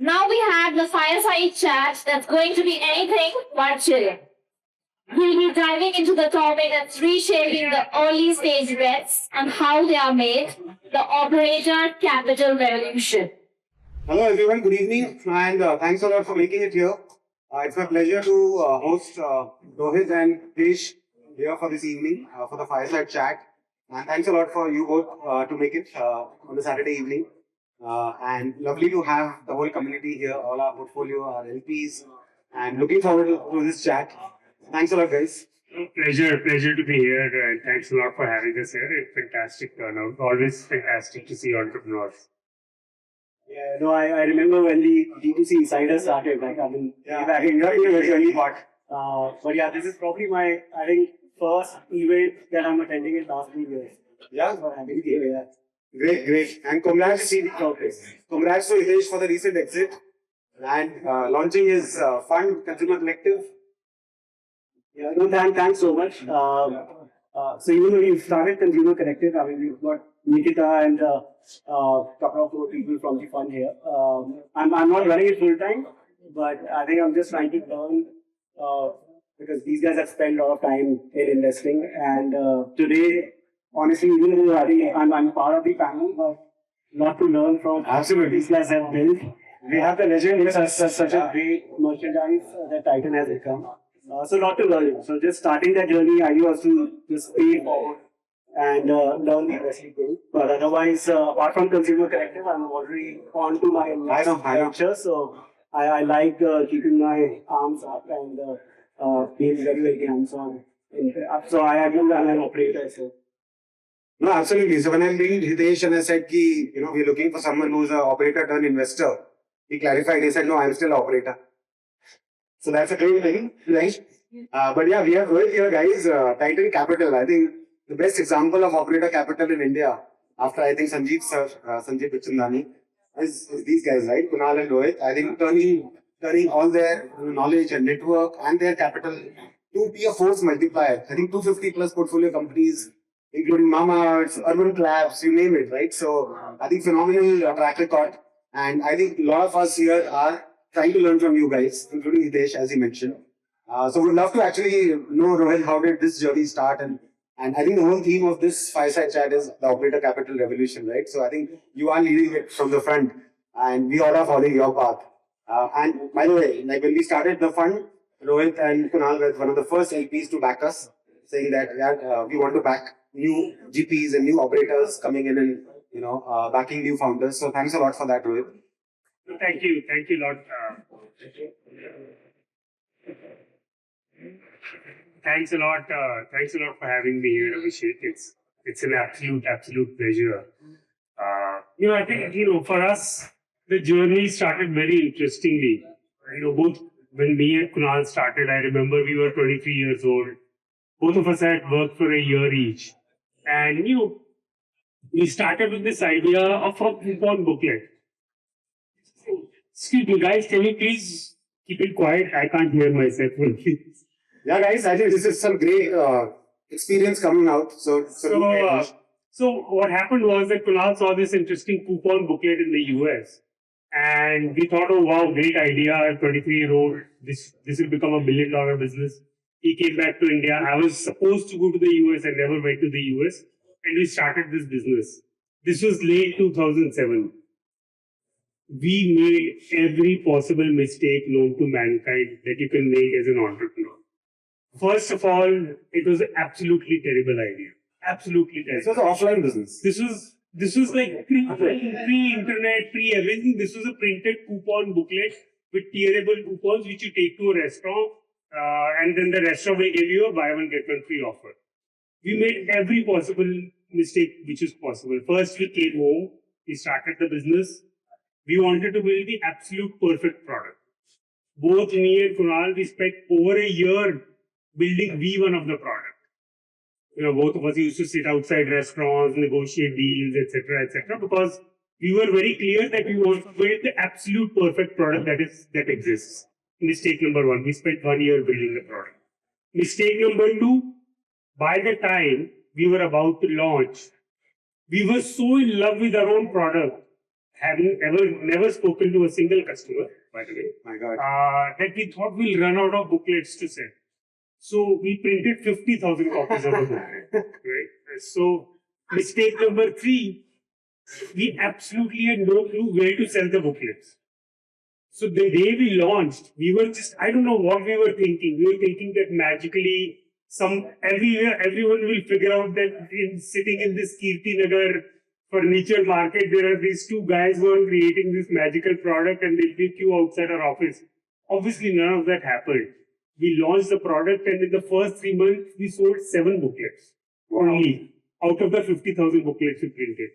Now we have the fireside chat that's going to be anything but chill. We'll be diving into the topic that's reshaping the early stage bets and how they are made, the operator capital revolution. Hello everyone, good evening and thanks a lot for making it here. It's my pleasure to host Rohit and Hitesh here for this evening for the fireside chat. And thanks a lot for you both to make it on the Saturday evening. And lovely to have the whole community here, all our portfolio, our LPs, and looking forward to this chat. Thanks a lot, guys. Pleasure to be here, and thanks a lot for having us here. It's fantastic turnout. Always fantastic to see entrepreneurs. Yeah, no, I remember when the D2C Insider started, like, I mean, back in the early part. But yeah, this is probably my, I think, first event that I'm attending in last 3 years. Yeah, So I'm happy to be here. great. And congrats to Hitesh for the recent exit and launching his fund, Consumer Collective. Yeah, no, thanks so much. So even though we've started Consumer Collective, I mean, we've got Nikita and a couple of more people from the fund here. I'm not running it full time, but I think I'm just trying to learn because these guys have spent a lot of time in investing. And today, honestly, even though I think I'm part of the panel, but lot to learn from Absolutely. these guys have built. We have the legend with such a great merchandise that Titan has become. So lot to learn. So just starting that journey, I was to just pay forward and learn the investing game. But otherwise, apart from Consumer Collective, I'm already on to my venture. So I like keeping my arms up and being very hands-on. So I am an operator. So. No, absolutely. So when I linked Hitesh and I said, we're looking for someone who's an operator turned investor, he clarified. He said, no, I'm still an operator. So that's a great thing, right? But yeah, we have heard here, guys, Titan Capital. I think the best example of operator capital in India, after I think Sanjeev Bichhandani, is these guys, right? Kunal and Rohit. I think turning all their knowledge and network and their capital to be a force multiplier. I think 250 plus portfolio companies, including Mama's, Urban Labs, you name it, right? So I think phenomenal track record. And I think a lot of us here are trying to learn from you guys, including Hitesh, as he mentioned. So we'd love to actually know, Rohit, how did this journey start? And I think the whole theme of this fireside chat is the operator capital revolution, right? So I think you are leading it from the front and we all are following your path. And by the way, like when we started the fund, Rohit and Kunal were one of the first LPs to back us, saying that we want to back new GPs and new operators coming in and backing new founders. So thanks a lot for that, Rohit. Thank you a lot. Thanks a lot for having me here, Abhishek. It's an absolute pleasure. I think for us the journey started very interestingly. Both when me and Kunal started, I remember we were 23 years old. Both of us had worked for a year each, and we started with this idea of a coupon booklet. Excuse me, guys, can you please keep it quiet? I can't hear myself. Yeah, guys, I think this is some great experience coming out. So what happened was that Kunal saw this interesting coupon booklet in the US. And we thought, oh wow, great idea, 23-year-old, this will become $1 billion business. He came back to India. I was supposed to go to the US and never went to the US. And we started this business. This was late 2007. We made every possible mistake known to mankind that you can make as an entrepreneur. First of all, it was an absolutely terrible idea. Absolutely terrible. This was an offline business. This was like pre-internet, pre-everything. This was a printed coupon booklet with tearable coupons which you take to a restaurant and then the restaurant will give you a buy one get one free offer. We made every possible mistake which is possible. First, we came home. We started the business. We wanted to build the absolute perfect product. Both me and Kunal, we spent over a year building V1 of the product. Both of us used to sit outside restaurants, negotiate deals, etc., because we were very clear that we want to build the absolute perfect product that exists. Mistake number one, we spent 1 year building the product. Mistake number two, by the time we were about to launch, we were so in love with our own product having never spoken to a single customer, by the way, My God. that we thought we'll run out of booklets to sell. So we printed 50,000 copies of the booklet. Right? So mistake number 3, we absolutely had no clue where to sell the booklets. So the day we launched, we were just, I don't know what we were thinking. We were thinking that magically everyone will figure out that sitting in this Kirti Nagar furniture market, there are these 2 guys who are creating this magical product and they'll be queue outside our office. Obviously, none of that happened. We launched the product and in the first 3 months, we sold 7 booklets only out of the 50,000 booklets we printed.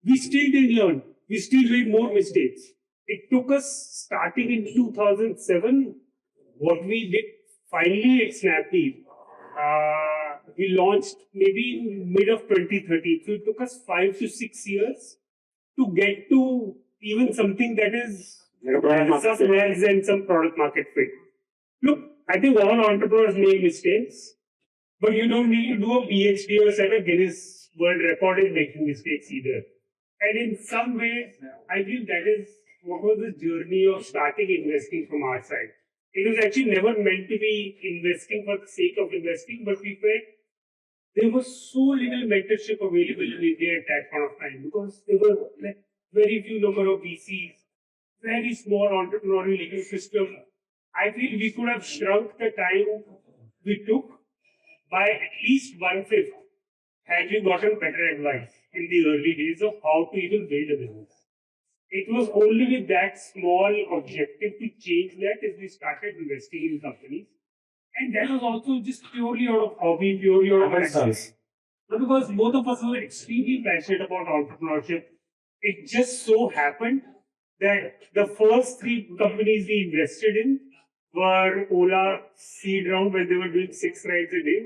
We still didn't learn. We still made more mistakes. It took us starting in 2007. What we did finally at Snapdeal, we launched maybe in mid of 2013. So it took us 5 to 6 years to get to even something that is some legs and some product market fit. Look, I think all entrepreneurs make mistakes, but you don't need to do a PhD or set a Guinness World Record in making mistakes either. And in some ways, I feel that is what was the journey of starting investing from our side. It was actually never meant to be investing for the sake of investing, but we felt there was so little mentorship available in India at that point of time because there were like very few number of VCs, very small entrepreneurial ecosystem. I feel we could have shrunk the time we took by at least 1/5 had we gotten better advice in the early days of how to even build a business. It was only with that small objective to change that as we started investing in companies. And that was also just purely out of hobby, purely out of passion. But because both of us were extremely passionate about entrepreneurship, it just so happened that the first 3 companies we invested in were Ola seed round when they were doing 6 rides a day,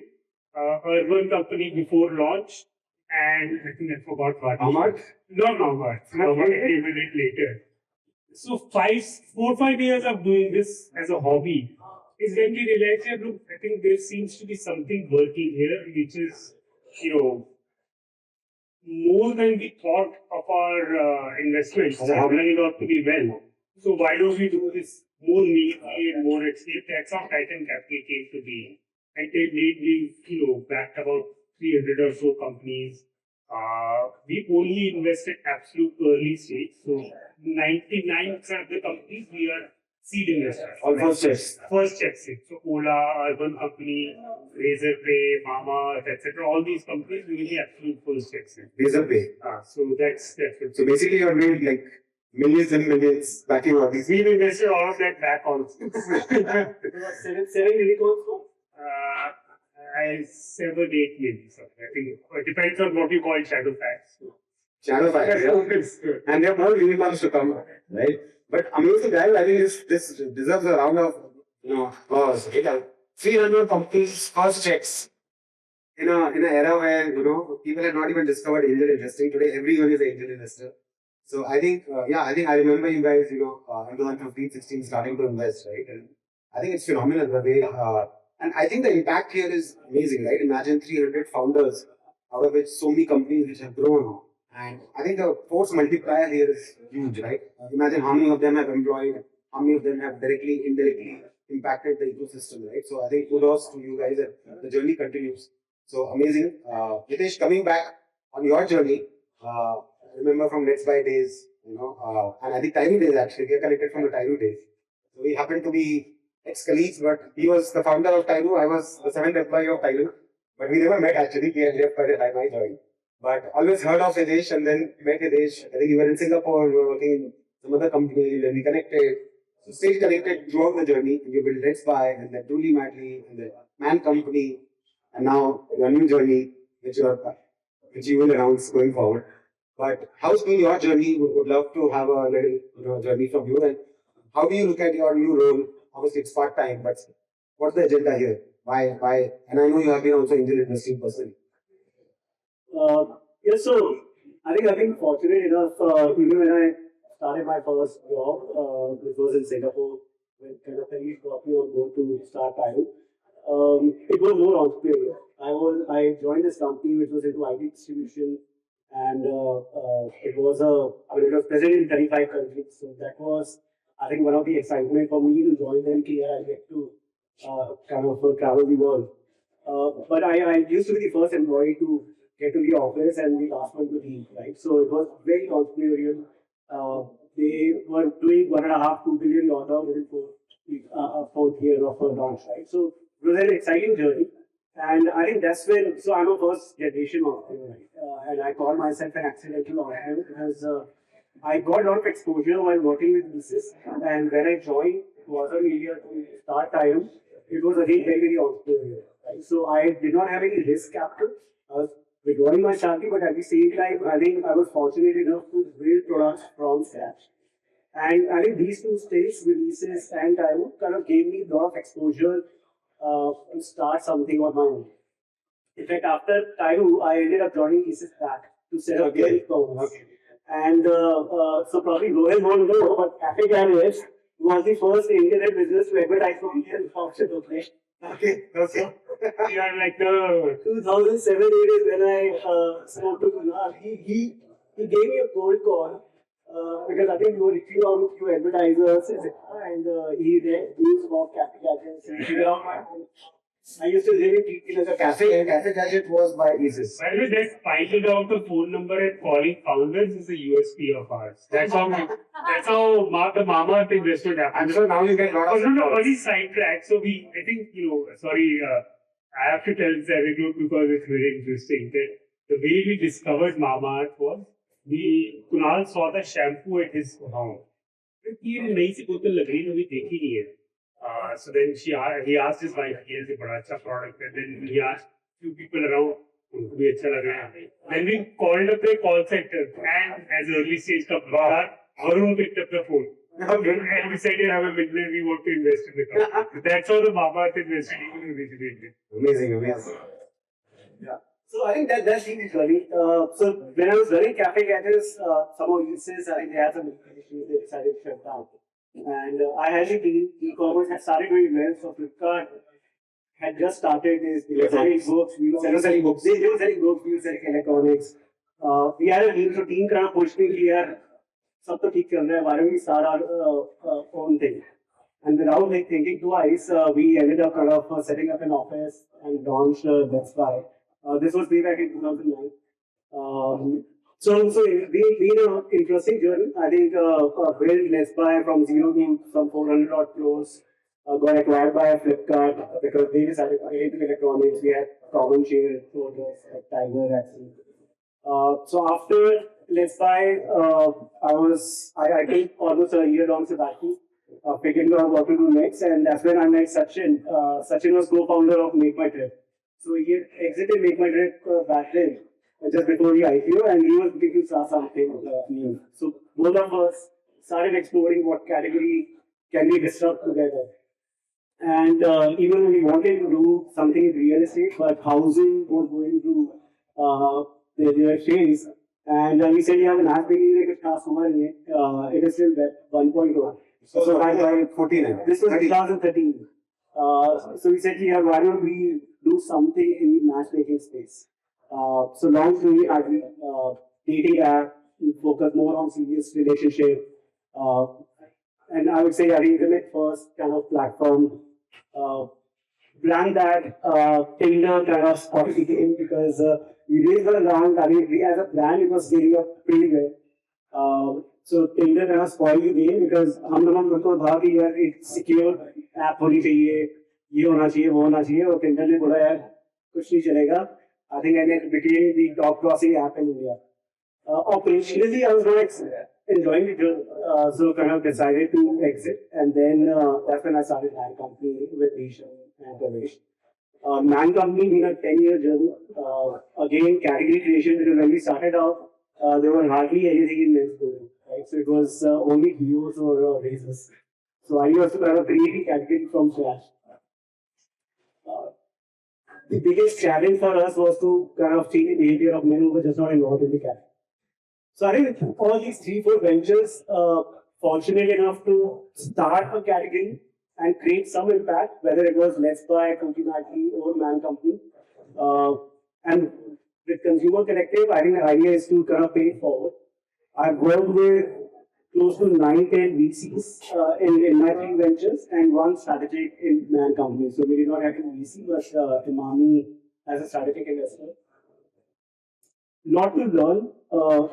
Urban company before launch, and I think I forgot what. How much? Not Mount. Came a bit later. So 4 or 5 years of doing this as a hobby is when we realized that look, I think there seems to be something working here, which is, more than we thought of our investments. Turning out to be well. So why don't we do this more meaningfully and more at scale? That's how Titan Capital came to be. And we backed about 300 or so companies. We only invest at absolute early stage. So 99% of the companies we are seed investors. All first checks. First checks. So Ola, Urban Company, Razor Pay, Mama, etc. All these companies we will absolute first checks. Razor Pay. So that's it. So basically, you're made like millions and millions backing all these. We've invested all of that back also. 7 unicorns. I 7, 8 maybe. So I think it depends on what you call shadow facts. Shadow facts, yeah. And there are more unicorns to come, right? But amazing guys, I think this deserves a round of applause. 300 companies, first checks. In an era where people had not even discovered angel investing. Today, everyone is an angel investor. So I think I remember you guys in 2015, 16 starting to invest, right? And I think it's phenomenal the way. And I think the impact here is amazing, right? Imagine 300 founders, out of which so many companies which have grown. And I think the force multiplier here is huge, right? Imagine how many of them have employed, how many of them have directly, indirectly impacted the ecosystem, right? So I think kudos to you guys and the journey continues. So amazing. Hitesh, coming back on your journey, remember from Let's Buy days, and I think Tiny days actually, we are connected from the Tiny days. So we happen to be ex-colleagues, but he was the founder of Tailu. I was the 7th employee of Tailu. But we never met actually. He had left by the time I joined. But always heard of Hitesh and then met Hitesh. I think you were in Singapore, you were working in some other company, then we connected. So stayed connected throughout the journey. You built Let's Buy and then Truly Madly and the Man Company. And now your new journey, which you will announce going forward. But how's been your journey? Would love to have a little journey from you. And how do you look at your new role? Obviously, it's part-time, but what's the agenda here? Why? And I know you have been also angel investing person. So I think I've been fortunate enough, even when I started my first job, which was in Singapore, when kind of colleagues got me on board to start Tailu. It was more entrepreneurial. I joined this company which was into IT distribution and it was it was present in 35 countries. So that was, I think, one of the excitement for me to join them here. I get to kind of travel the world. But I used to be the first employee to get to the office and the last one to leave, right? So it was very entrepreneurial. They were doing 1.5, 2 billion order within fourth year of launch, right? So it was an exciting journey. And I think that's when, so I'm a first generation entrepreneur, right? And I call myself an accidental entrepreneur because I got a lot of exposure while working with business. And when I joined, wasn't really to start time, it was again very, very entrepreneurial. Right? So I did not have any risk capital. I was withdrawing my salary, but at the same time, I think I was fortunate enough to build products from scratch. And I think these two states, releases and Taiwan, kind of gave me a lot of exposure to start something on my own. In fact, after Taiwan, I ended up joining Aces back to set up Unicommerce. And so probably Rohit won't know, but Cafe Garage was the first internet business to advertise for Indian function of place. Okay. We are like the 2007 is when I spoke to Kunal. He gave me a cold call because I think you were reaching out to few advertisers, and he read news about Cafe Gadgets and figured out my own. I used to really treat it as a Cafe Gadget was by Aces. by the way, that finding out the phone number and calling founders is a USP of ours. That's how the Mama investment happened. I'm sure now you get a lot Oh, of no, no, calls. only sidetrack. So I think, sorry, I have to tell this anecdote because it's very interesting. That the way we discovered Mamaearth was, Kunal saw the shampoo at his house. ये नई सी बोतल लग रही है, अभी देखी नहीं है. So then he asked his wife, ये से बड़ा अच्छा product है. Then he asked few people around, उनको भी अच्छा लग रहा है. Then we called up the call center, and as early stage company, Varun picked up the phone. Okay. And we said, "You have a million, we want to invest in the company." That's how the Mamaearth investment originated. Amazing. Yeah. So I think that's really funny. So when I was running Cafe Gadgets, some of Aces, I think they had some issues, they decided to shut down. And I had the e-commerce had started doing well, so Flipkart had just started this, they were selling books, we were selling books, they were selling books, we were selling electronics. We had a team, so team kind of pushed me here, सब तो ठीक चल रहा है, why don't we start our own thing? And without like thinking twice, we ended up kind of setting up an office and launched Best Buy. This was way back in 2009. So it's been an interesting journey. I think built Let's Buy from zero to some 400 odd crores. Got acquired by Flipkart because they decided to get into electronics. We had common share holders like Tiger, actually. So after Let's Buy, I took almost a year-long sabbatical, figuring out what to do next, and that's when I met Sachin. Sachin was co-founder of Make My Trip. So he had exited Make My Trip back then, just before the IPO, and he was looking to start something new. So both of us started exploring what category can we disrupt together. And even we wanted to do something in real estate, but housing was going through their phase. And we said, yeah, matchmaking is customer in it. It is still web 1.0. So by 14. This was 2013. So we said, yeah, why don't we do something in the matchmaking space? So launched the dating app, focus more on serious relationship. And I would say the internet first kind of platform. Brand that Tinder kind of spotted the game because we raised around, I mean, as a brand, it was scaling up pretty well. So Tinder kind of spoiled the game because हम लोगों को था कि यार एक secure app होनी चाहिए, ये होना चाहिए, वो होना चाहिए, और Tinder ने बोला यार कुछ नहीं चलेगा. I think and it became the top grossing app in India. Operationally, I was not enjoying the journey, so kind of decided to exit, and then that's when I started my company with Ishan and Pravesh. Man company been a 10-year journey. Again, category creation, because when we started out, there were hardly anything in men's clothing, right? So it was only deos or razors. So I used to kind of create a category from scratch. The biggest challenge for us was to kind of change the behavior of men who were just not involved in the category. So I think all these 3-4 ventures, fortunate enough to start a category and create some impact, whether it was Let's Buy, 2019, or Man Company. And with Consumer Collective, I think the idea is to kind of pay it forward. I've worked with close to 9-10 VCs in my three ventures and one strategic in man company. So we did not have a VC, but Imami as a strategic investor. Lot to learn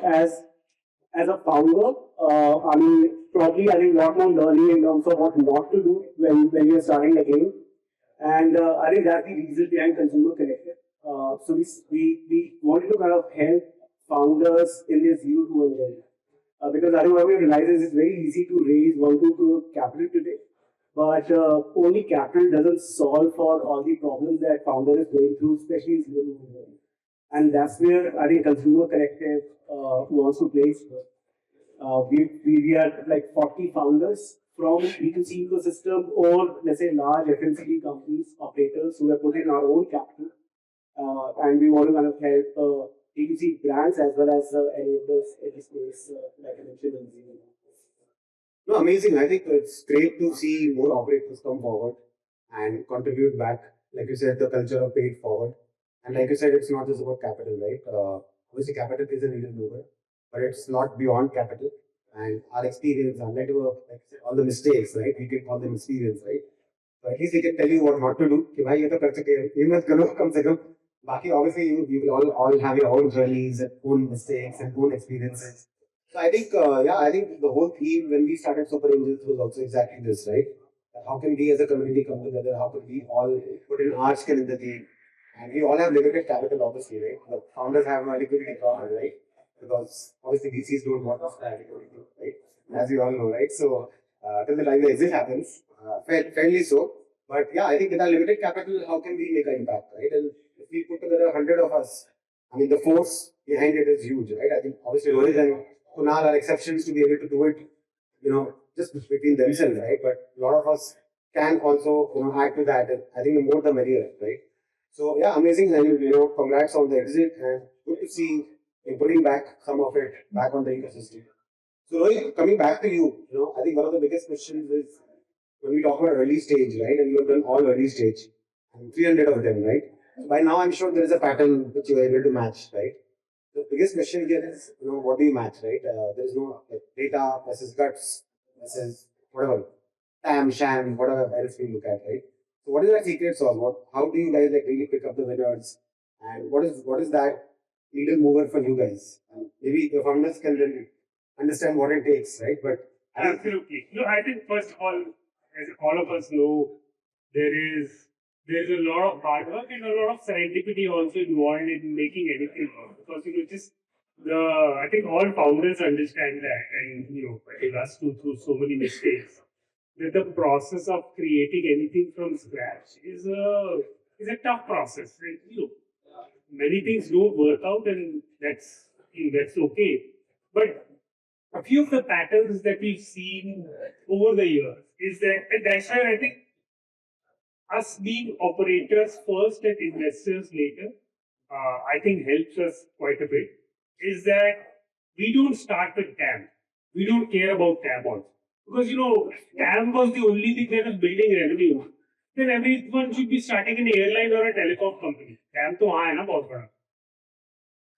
as a founder. I mean, probably I think lot more learning in terms of what not to do when you're starting again. And I think that's the reason behind Consumer Collective. So we wanted to kind of help founders in their 0 to 1 journey. Because I think what we realize is it's very easy to raise 1-2 crore capital today, but only capital doesn't solve for all the problems that founder is going through, especially in 0 to 1 journey. And that's where I think Consumer Collective wants to play. We are like 40 founders from D2C ecosystem or let's say large FMCG companies, operators who have put in our own capital. And we want to kind of help D2C brands as well as enablers in the space, like I mentioned in the No, amazing. I think it's great to see more operators come forward and contribute back. Like you said, the culture of paid forward. And like you said, it's not just about capital, right? Obviously, capital is a needle mover, but it's not beyond capital. And our experience, our network, like all the mistakes, right? We can call them experience, right? So at least we can tell you what not to do. कि भाई ये तो कर चुके हैं, ये मत करो कम से कम. बाकी obviously you will all have your own journeys and own mistakes and own experiences. So I think I think the whole theme when we started Super Angels was also exactly this, right? How can we as a community come together? How can we all put in our skill in the game? And we all have limited capital, obviously, right? The founders have a liquidity problem, right? Because obviously VCs don't want us to have liquidity, right? As you all know, right? So till the time the exit happens, fairly so. But yeah, I think with our limited capital, how can we make an impact, right? And if we put together 100 of us, I mean, the force behind it is huge, right? I think obviously Rohit and Kunal are exceptions to be able to do it, just between themselves, right? But a lot of us can also, add to that. And I think the more the merrier, right? So yeah, amazing. And congrats on the exit and good to see you putting back some of it back on the ecosystem. So Rohit, coming back to you, I think one of the biggest questions is when we talk about early stage, right? And you have done all early stage, and 300 of them, right? So by now, I'm sure there is a pattern which you are able to match, right? The biggest question here is, what do you match, right? There is no data versus guts versus whatever, TAM, sham, whatever else we look at, right? So what is that secret sauce? How do you guys really pick up the winners? And what is that needle mover for you guys? Maybe the founders can then understand what it takes, right? But absolutely. No, I think first of all, as all of us know, there's a lot of hard work and a lot of serendipity also involved in making anything work. Because I think all founders understand that, and I think us too through so many mistakes. That the process of creating anything from scratch is a tough process. And, many things don't work out, and that's okay. But a few of the patterns that we've seen over the years is that, and that's why I think us being operators first and investors later, I think helps us quite a bit. Is that we don't start with TAM. We don't care about TAM also. Because TAM was the only thing that was building revenue. Then everyone should be starting an airline or a telecom company. TAM to हाँ है ना बहुत बड़ा.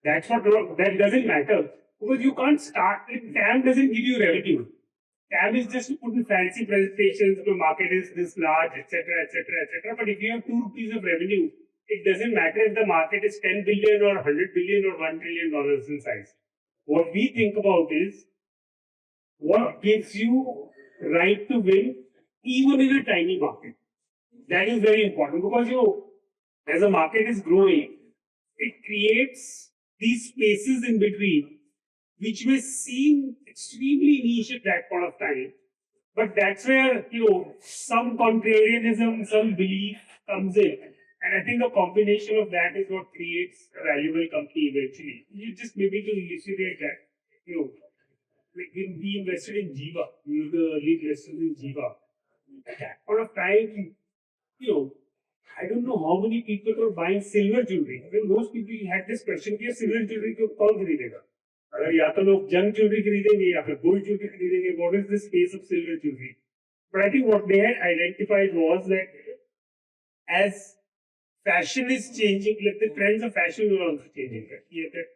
That doesn't matter. Because you can't start, TAM doesn't give you revenue. TAM is just to put in fancy presentations, the market is this large, etc., etc., etc. But if you have 2 rupees of revenue, it doesn't matter if the market is 10 billion or 100 billion or $1 trillion in size. What we think about is what gives you right to win even in a tiny market. That is very important because as the market is growing, it creates these spaces in between which may seem extremely niche at that point of time. But that's where, some contrarianism, some belief comes in. And I think a combination of that is what creates a valuable company eventually. You just maybe to illustrate that, like we invested in Jiva. We were the early investors in Jiva. At that point of time, I don't know how many people were buying silver jewelry. When most people had this question, कि silver jewelry को कौन खरीदेगा? अगर या तो लोग junk jewelry खरीदेंगे या फिर gold jewelry खरीदेंगे, what is the space of silver jewelry? But I think what they had identified was that as fashion is changing, like the trends of fashion are also changing. Right? Yeah, that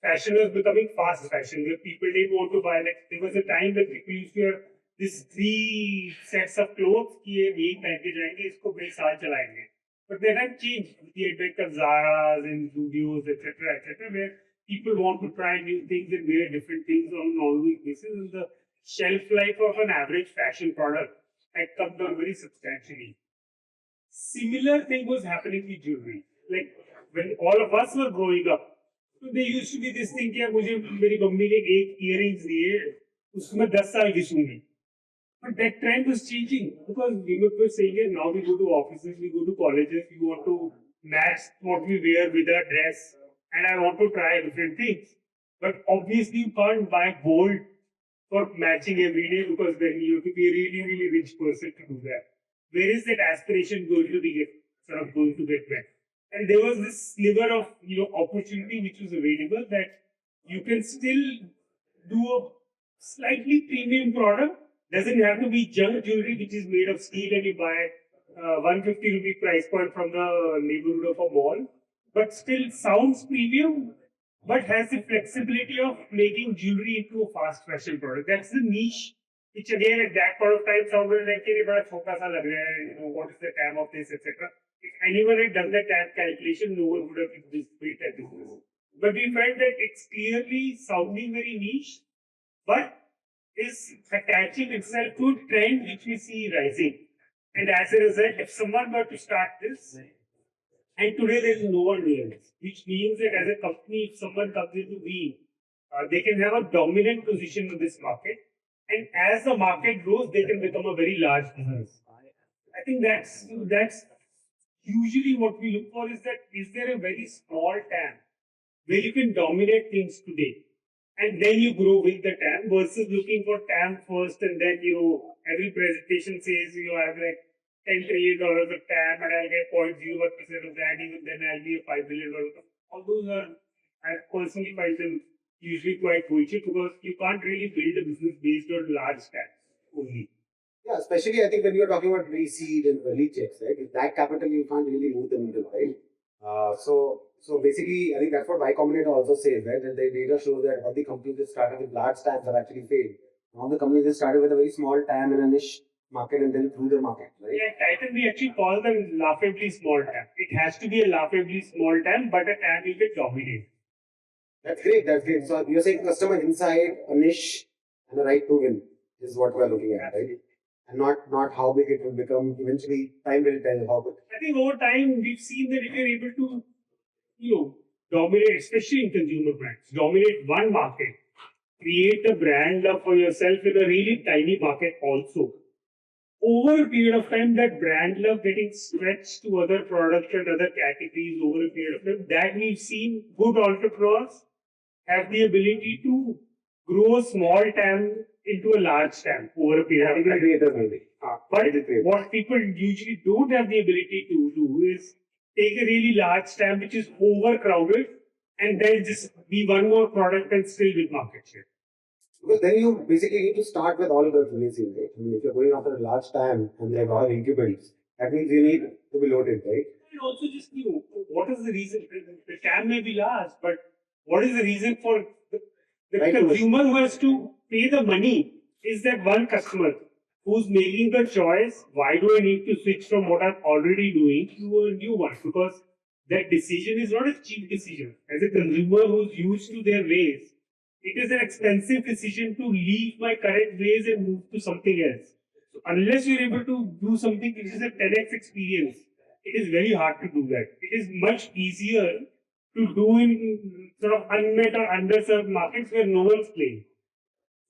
fashion was becoming fast fashion, where people didn't want to buy, like there was a time that people used to have this 3 sets of clothes कि ये एक पहन के जाएंगे इसको कई साल चलाएंगे. But that has changed with the advent of Zara's and Studios, etc., where people want to try new things and wear different things on an ongoing basis, and the shelf life of an average fashion product had come down very substantially. Similar thing was happening with jewelry. Like when all of us were growing up, so there used to be this thing कि यार मुझे मेरी mummy ने एक earrings दिए, उसमें 10 साल घिसूंगी. But that trend was changing because we were saying it, now we go to offices, we go to colleges, we want to match what we wear with our dress, and I want to try different things. But obviously, you can't buy gold for matching every day because then you have to be a really, really rich person to do that. Where is that aspiration going to be going to get met? And there was this sliver of opportunity which was available that you can still do a slightly premium product. Doesn't have to be junk jewelry which is made of steel and you buy 150 rupee price point from the neighborhood of a mall, but still sounds premium, but has the flexibility of making jewelry into a fast fashion product. That's the niche, which again at that point of time sounded like a very छोटा सा लग रहा है, what is the TAM of this, etc. If anyone had done the TAM calculation, no one would have built that business. But we felt that it's clearly sounding very niche, but is attaching itself to a trend which we see rising. And as a result, if someone were to start this, and today there is no one doing this, which means that as a company, if someone comes into being, they can have a dominant position in this market. And as the market grows, they can become a very large business. I think that's usually what we look for is there a very small TAM where you can dominate things today? And then you grow with the TAM versus looking for TAM first and then every presentation says I have like $10 trillion of TAM and I'll get 0.01% of that, even then I'll be a $5 billion. All those are, I personally find them usually quite bullshit because you can't really build a business based on large TAM only. Yeah, especially I think when you're talking about pre-seed and early checks, right? With that capital, you can't really move the needle, right? So basically, I think that's what Y Combinator also says, right? And the data shows that all the companies that started with large TAMs have actually failed. All the companies that started with a very small TAM in a niche market and then through the market, right? Yeah, Titan, we actually call them laughably small TAM. It has to be a laughably small TAM, but a TAM will get dominated. That's great, that's great. So you're saying customer insight, a niche, and a right to win is what we're looking at, right? And not how big it will become. Eventually, time will tell how big. I think over time, we've seen that if you're able to dominate, especially in consumer brands, dominate one market, create a brand love for yourself in a really tiny market also. Over a period of time, that brand love getting stretched to other products and other categories over a period of time, that we've seen good entrepreneurs have the ability to grow a small TAM into a large TAM over a period of time. But what people usually don't have the ability to do is take a really large TAM which is overcrowded and then just be one more product and still with market share. Because then you basically need to start with all of the racing, right? I mean, if you're going after a large TAM and there are a lot of incumbents, that means you need to be loaded, right? And also just what is the reason? The TAM may be large, but what is the reason for the consumer who has to pay the money? Is that one customer who's making the choice, why do I need to switch from what I'm already doing to a new one? Because that decision is not a cheap decision. As a consumer who's used to their ways, it is an expensive decision to leave my current ways and move to something else. So unless you're able to do something which is a 10x experience, it is very hard to do that. It is much easier to do in sort of unmet or underserved markets where no one's playing.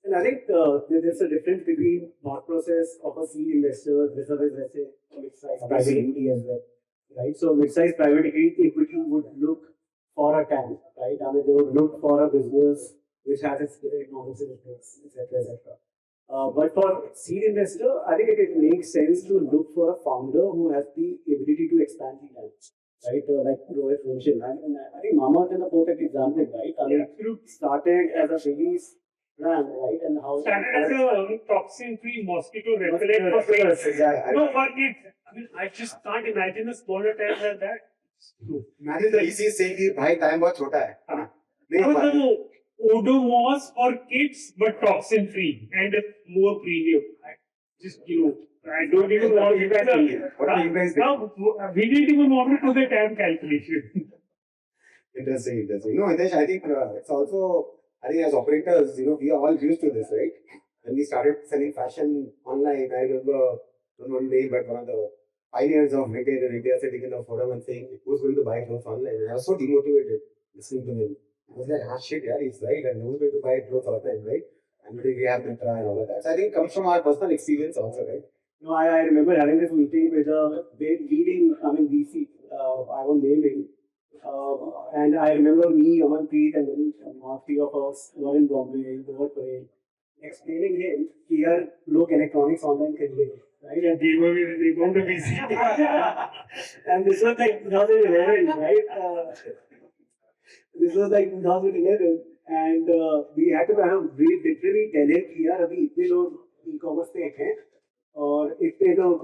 And I think there's a difference between thought process of a seed investor versus, let's say, mid-size private equity as well, right? So mid-size private equity would look for a TAM, right? I mean, they would look for a business which has its economics in place, etc., etc. But for seed investor, I think it makes sense to look for a founder who has the ability to expand the TAM, right? Like Rohit mentioned, I think Mama is a perfect example, right? I mean, started as a release brand, right? And how started as a toxin-free mosquito repellent for pigs. Yeah, No, but I just can't imagine a smaller TAM than that. Imagine the EC saying कि भाई time बहुत छोटा है नहीं हो पाएगा। So, Odomos for kids, but toxin free and more premium. Just, I don't even want you guys What are you guys doing? now, we didn't even want to do the time calculation. Interesting. No, Hitesh, I think it's also, I think as operators, we are all used to this, right? When we started selling fashion online, I remember, not one day, but one of the pioneers of retail in India sitting in the forum and saying, who's going to buy clothes online? And I was so demotivated listening to him. I was like, shit, yeah, he's right. And who's going to buy clothes online, right? And today we have Mitra and all of that. So I think it comes from our personal experience also, right? No, I remember having this meeting with a big leading, VC, I won't name him. And I remember me, Amanpreet, and then three of us were in Bombay, they were praying, explaining him, here, look, electronics online can be, right? And They going to be and this was like 2011, right? This was like 2011, and we had to literally tell him कि यार अभी इतने लोग e-commerce पे हैं और इतने लोग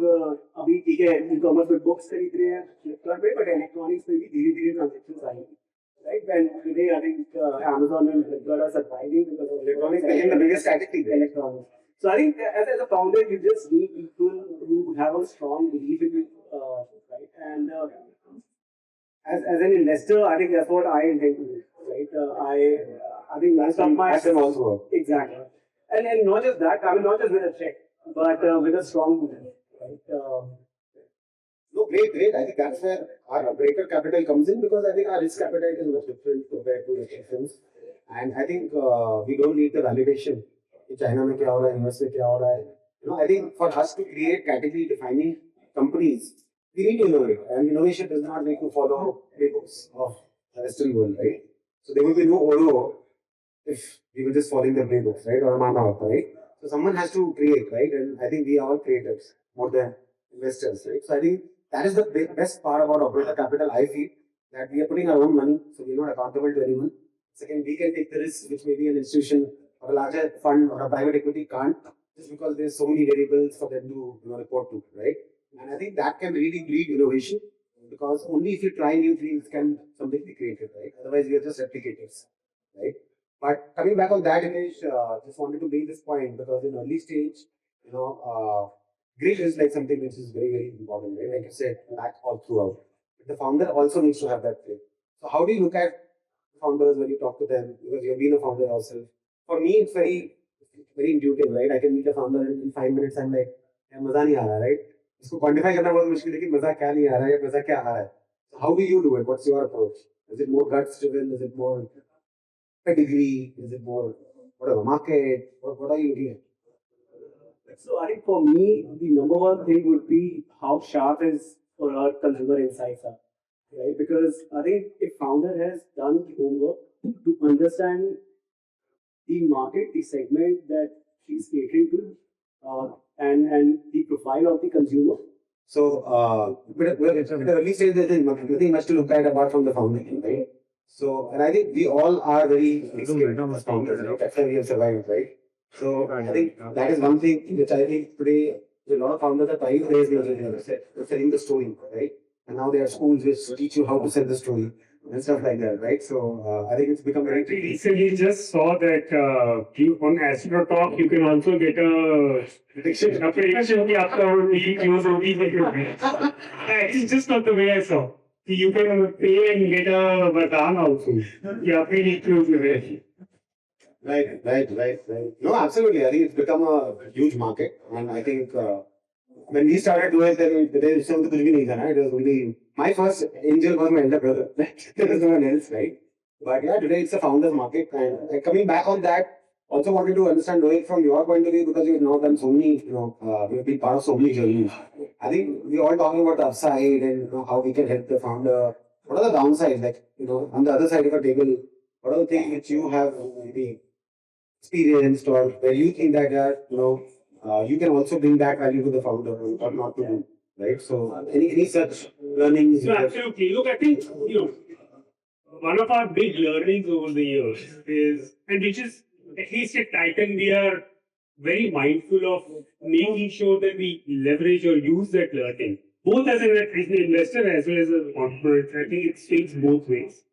अभी ठीक है e-commerce पे books खरीद रहे हैं Flipkart पे, but electronics पे भी धीरे-धीरे transactions आएंगे, right? When today I think Amazon and Flipkart are surviving because of Electronics became the biggest category. electronics. So I think as a founder, you just need people who have a strong belief in you, right? And as an investor, I think that's what I intend to do, right? I think most of my That's also. exactly, and not just that. I mean, not just with a check, but with a strong belief, right? No, great. I think that's where our operator capital comes in because I think our risk appetite is much different compared to the firms. And I think we don't need the validation. In China में क्या हो रहा है, US में क्या हो रहा है. I think for us to create category defining companies, we need to innovate. And innovation does not need to follow playbooks of the Western world, right? So there will be no Oro if we were just following the playbooks, right? Or Mama, right? So someone has to create, right? And I think we are all creators more than investors, right? So I think that is the best part about operator capital, I feel, that we are putting our own money, so we are not accountable to anyone. Second, we can take the risk which maybe an institution or a larger fund or a private equity can't, just because there's so many variables for them to report to, right? And I think that can really breed innovation, because only if you try new things can something be created, right? Otherwise, we are just replicators, right? But coming back on that, Hitesh, just wanted to bring this point because in early stage, grit is like something which is very, very important, right? Like you said, back all throughout. But the founder also needs to have that grit. So how do you look at founders when you talk to them? Because you've been a founder yourself. For me, it's very, very intuitive, right? I can meet a founder in 5 minutes and like, मजा नहीं आ रहा, right? इसको quantify करना बहुत मुश्किल है कि मजा क्या नहीं आ रहा है या मजा क्या आ रहा है. So how do you do it? What's your approach? Is it more guts driven? Is it more pedigree? Is it more whatever market? What are you looking at? So I think for me, the number one thing would be how sharp is or our consumer insights are, right? Because I think if founder has done the homework to understand the market, the segment that she's catering to, and the profile of the consumer. So, but at the early stage, there's nothing much to look at apart from the founding, right? So, and I think we all are very experienced as founders, right? That's why we have survived, right? So, I think that is one thing which I think today a lot of founders are trying to raise they're selling the story, right? And now there are schools which teach you how to sell the story and stuff like that, right? So, I think it's become very I recently just saw that on Astro Talk you can also get a prediction कि आपका meeting close होगी नहीं. It's just not the way I saw. You can pay and get a badan also. कि आपकी meeting close होगी. Right. No, absolutely. I think it's become a huge market, and I think when we started doing it, then there was something कुछ भी नहीं था, ना? It was only my first angel was my elder brother. There was no one else, right? But yeah, today it's a founders market, and coming back on that, also wanted to understand Rohit from your point of view because you've now done so many, you've been part of so many journeys. I think we're all talking about the upside and how we can help the founder. What are the downsides? Like on the other side of the table, what are the things which you have maybe experienced or where you think that you can also bring that value to the founder or not to do, right? So any such learnings? No, absolutely. Look, I think one of our big learnings over the years is, and which is at least at Titan, we are very mindful of making sure that we leverage or use that learning both as an investor as well as an entrepreneur, I think it swings both ways.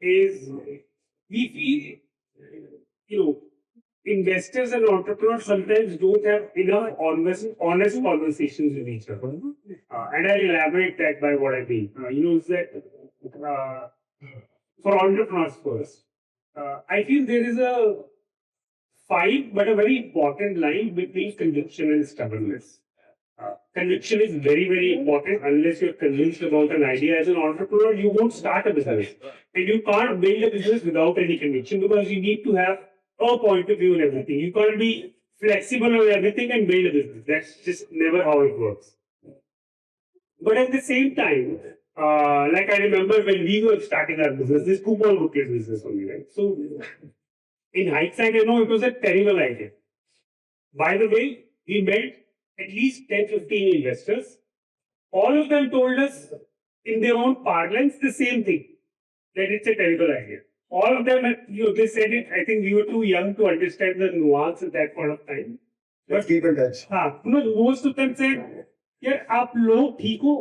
Is we feel, investors and entrepreneurs sometimes don't have enough honest conversations with each other. And I'll elaborate that by what I mean. Is that for entrepreneurs first, I feel there is a fine but a very important line between conviction and stubbornness. Conviction is very, very important. Unless you're convinced about an idea as an entrepreneur, you won't start a business. And you can't build a business without any conviction because you need to have a point of view on everything. You can't be flexible on everything and build a business. That's just never how it works. But at the same time, like I remember when we were starting our business, this coupon booklet business only, right? So in hindsight, it was a terrible idea. By the way, we met at least 10, 15 investors. All of them told us in their own parlance the same thing, that it's a terrible idea. All of them, they said it. I think we were too young to understand the nuance at that point of time. Let's keep in touch. Most of them said, "Yeah, आप लोग ठीक हो,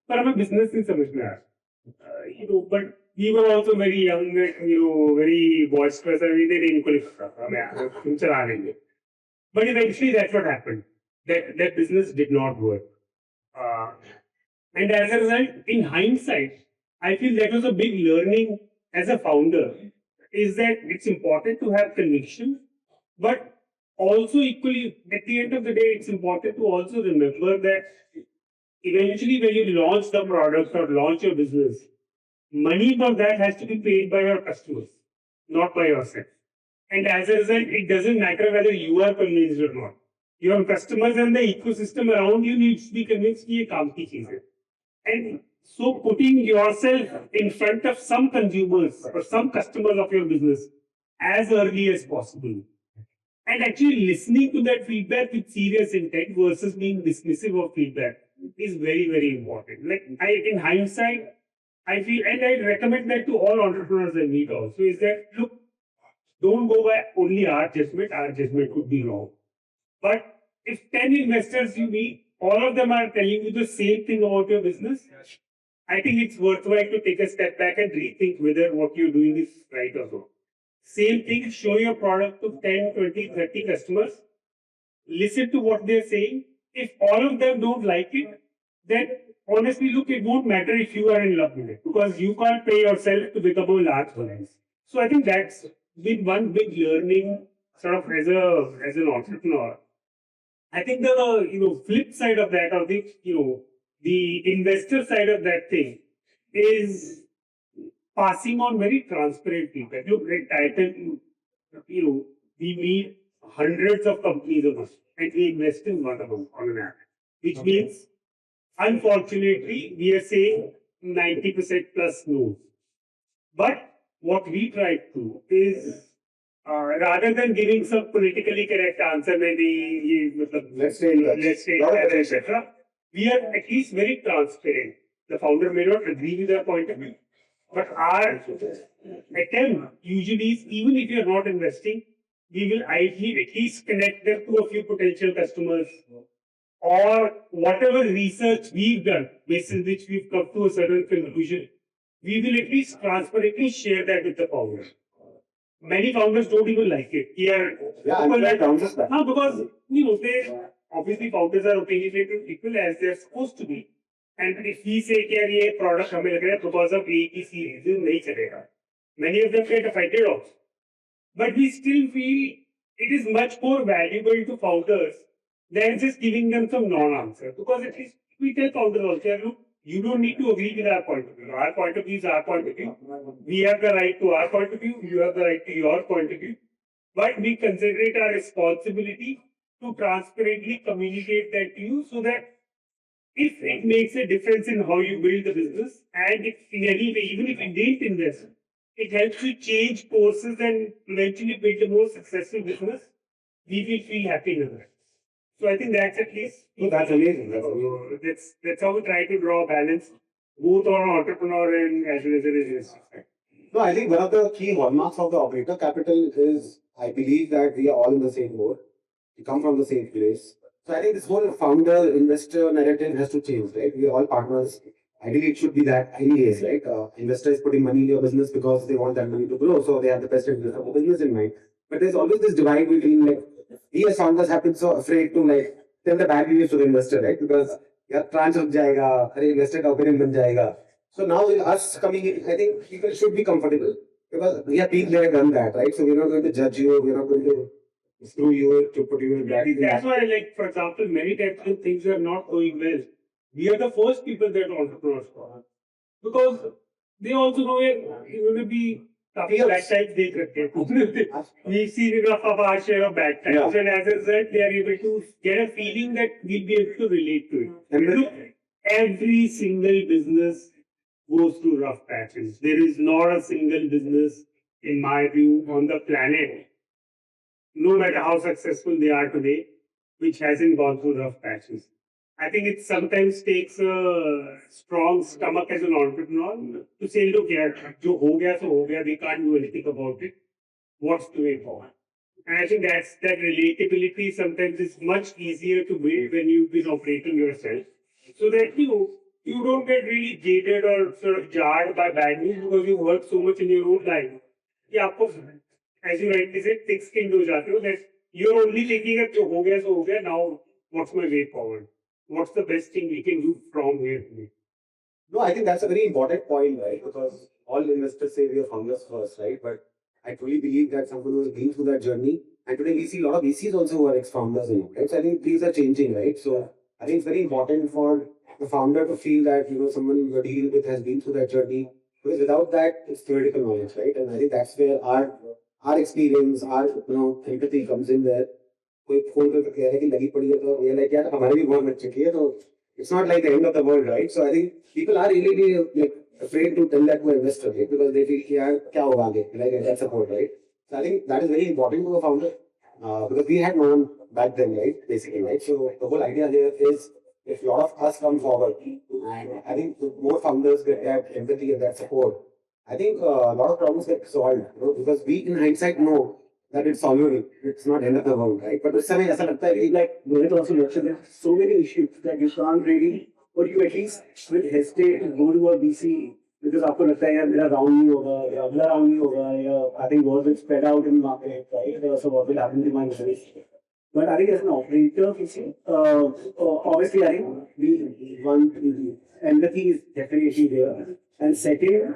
पर हमें business नहीं समझ में आ रहा." But we were also very young, very boisterous. I mean, they didn't qualify. But eventually, that's what happened. That business did not work. And as a result, in hindsight, I feel that was a big learning as a founder, is that it's important to have conviction, but also equally, at the end of the day, it's important to also remember that eventually when you launch the product or launch your business, money for that has to be paid by your customers, not by yourself. And as a result, it doesn't matter whether you are convinced or not. Your customers and the ecosystem around you needs to be convinced that it's काम की चीज़ है. And so putting yourself in front of some consumers or some customers of your business as early as possible, and actually listening to that feedback with serious intent versus being dismissive of feedback is very, very important. Like in hindsight, I feel, and I recommend that to all entrepreneurs I meet also, is that look, don't go by only our judgment could be wrong. But if 10 investors you meet, all of them are telling you the same thing about your business, I think it's worthwhile to take a step back and rethink whether what you're doing is right or wrong. Same thing, show your product to 10, 20, 30 customers, listen to what they're saying. If all of them don't like it, then honestly, look, it won't matter if you are in love with it because you can't pay yourself to become a large brand. So I think that's been one big learning sort of as an entrepreneur. I think the flip side of that, or the investor side of that thing, is passing on very transparent feedback. Look, at Titan, we meet hundreds of companies a month, and we invest in one of them on an app, which means, unfortunately, we are saying 90% plus no. But what we try to do is, rather than giving some politically correct answer, maybe Let's stay in touch. etc., we are at least very transparent. The founder may not agree with our point of view, but our attempt usually is, even if you are not investing, we will ideally at least connect them to a few potential customers, or whatever research we've done, based on which we've come to a certain conclusion, we will at least transparently share that with the founder. Many founders don't even like it. Because they obviously founders are opinionated people as they're supposed to be. And if we say that this product हमें लग रहा है because of A, B, C reason नहीं चलेगा, many of them get offended also. But we still feel it is much more valuable to founders than just giving them some non-answer. Because at least we tell founders also, look, you don't need to agree with our point of view. Our point of view is our point of view. We have the right to our point of view. You have the right to your point of view. But we consider it our responsibility to transparently communicate that to you, so that if it makes a difference in how you build the business, and if in any way, even if it didn't invest, it helps you change courses and eventually build a more successful business, we will feel happy with that. So I think that's at least. No, that's amazing. That's how we try to draw a balance, both on entrepreneur and as well as an investor. No, I think one of the key hallmarks of the operator capital is, I believe that we are all in the same boat. We come from the same place. So I think this whole founder investor narrative has to change, right? We are all partners. Ideally, it should be that anyways, right? Investor is putting money in your business because they want that money to grow, so they have the best interest of the business in mind. But there's always this divide between like we as founders have been so afraid to like tell the bad news to the investor, right? Because yeah, tranche ho jayega, अरे investor का opinion ban jayega. So now with us coming in, I think people should be comfortable because we have been there and done that, right? So we're not going to judge you, we're not going to screw you to put you in that. That's why, like, for example, many times when things are not going well, we are the first people that entrepreneurs call. Because they also know it will be tough bad times they get. We've seen enough of our share of bad times, and as a result, they are able to get a feeling that we'll be able to relate to it. Look, every single business goes through rough patches. There is not a single business, in my view, on the planet, no matter how successful they are today, which hasn't gone through rough patches. I think it sometimes takes a strong stomach as an entrepreneur to say, look, yeah, jo ho gaya, so ho gaya, we can't do anything about it. What's the way forward? And I think that relatability sometimes is much easier to build when you've been operating yourself. So that you don't get really jaded or sort of jarred by bad news because you worked so much in your own life. Yeah, as you rightly said, thick skinned ho jate ho, that you're only thinking that jo ho gaya, so ho gaya, now what's my way forward? What's the best thing we can do from here? No, I think that's a very important point, right? Because all investors say we are founders first, right? But I truly believe that someone who has been through that journey, and today we see a lot of VCs also who are ex-founders in it, right? So I think things are changing, right? So I think it's very important for the founder to feel that, someone you're dealing with has been through that journey. Because without that, it's theoretical knowledge, right? And I think that's where our experience, our empathy comes in there. कोई phone करके कह रहा है कि लगी पड़ी है तो ये लाइक यार हमारे भी बहुत बच चुकी है तो it's not like the end of the world, right? So I think people are really like afraid to tell that to investors, right? Because they feel कि यार क्या होगा आगे, like that support, right? So I think that is very important to a founder because we had no one back then, right? Basically, right? So the whole idea here is if a lot of us come forward, and I think the more founders get that empathy and that support, I think a lot of problems get solved, because we in hindsight know that it's solvable. It's not end of the world, right? But उस समय ऐसा लगता है कि Like Rohit also mentioned, there are so many issues that you can't really, or you at least will hesitate to go to a VC because आपको लगता है यार मेरा round नहीं होगा या अगला round नहीं होगा या I think what will spread out in the market, right? So what will happen to my business? But I think as an operator, obviously I think the empathy is definitely there. And second,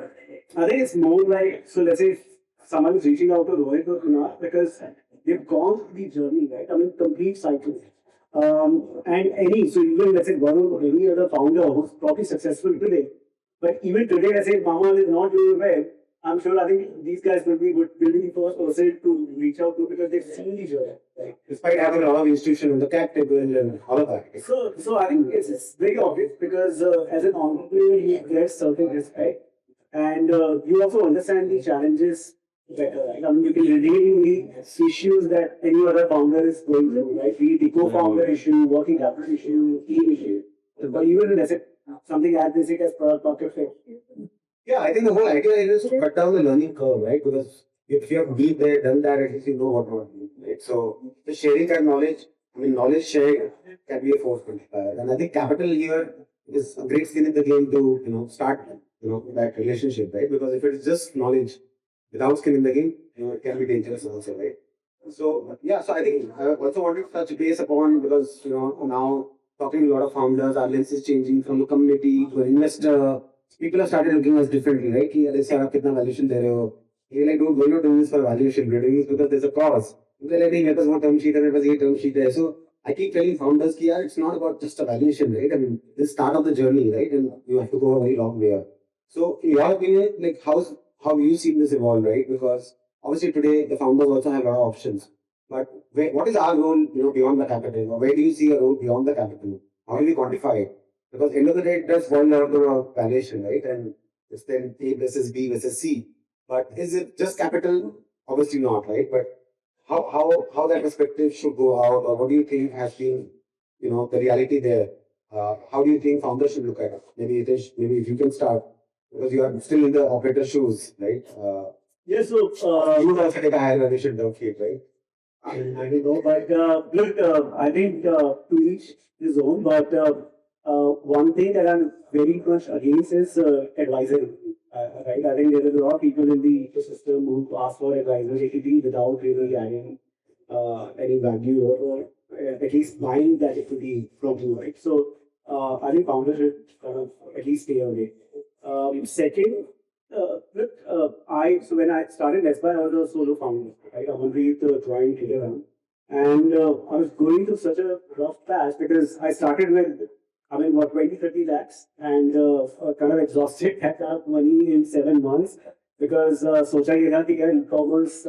I think it's more like, so let's say someone is reaching out to Rohit or Kunal because they've gone through the journey, right? I mean, complete cycle. So even let's say one or any other founder who's probably successful today, but even today, let's say Mama is not doing well, I'm sure I think these guys will be the first person to reach out to because they've seen the journey, right? despite having a lot of institutions in the cap table and all of that. So I think it's very obvious because as an entrepreneur, you get certain respect and you also understand the challenges better, right? I mean, you can relate the issues that any other founder is going through, right? Be it the co-founder issue, working capital issue, team issue, but even let's say something as basic as product market fit. Yeah, I think the whole idea is to cut down the learning curve, right? Because if you have been there, done that, at least you know what to do, right? So the sharing that knowledge, knowledge shared can be a force multiplier. And I think capital here is a great skin in the game to, start, that relationship, right? Because if it's just knowledge without skin in the game, it can be dangerous also, right? So, yeah, so I think I also wanted to touch base upon because, now talking to a lot of founders, our lens is changing from a community to an investor. People have started looking at us differently, right? कि अरे sir आप कितना valuation दे रहे हो? You're like, we're not doing this for valuation, we're doing this because there's a cause. They're like, नहीं मेरे पास वो term sheet है, मेरे पास ये term sheet है. So I keep telling founders कि यार it's not about just a valuation, right? I mean, this start of the journey, right? And you have to go a very long way. So in your opinion, like how you see this evolve, right? Because obviously today the founders also have a lot of options. But what is our role, beyond the capital? Or where do you see a role beyond the capital? How do we quantify it? Because end of the day, it does boil down to a valuation, right? And it's then A versus B versus C. But is it just capital? Obviously not, right? But how that perspective should go out, or what do you think has been, the reality there? How do you think founders should look at it? Maybe Hitesh, maybe if you can start, because you are still in the operator shoes, right? Yeah, so you also take a higher valuation term sheet, right? I don't know, but look, I think to each his own. But one thing that I'm very much against is advisory. Right? I think there are a lot of people in the ecosystem who ask for advisory without really adding any value or at least buying that equity from you, right? So I think founders should kind of at least stay away. Second, look, so when I started Nesby, I was a solo founder, right? I only joined Gurugram, and I was going through such a rough patch because I started with, I mean, what 20, 30 lakhs, and kind of exhausted that kind of money in 7 months because socha ye tha ki yaar e-commerce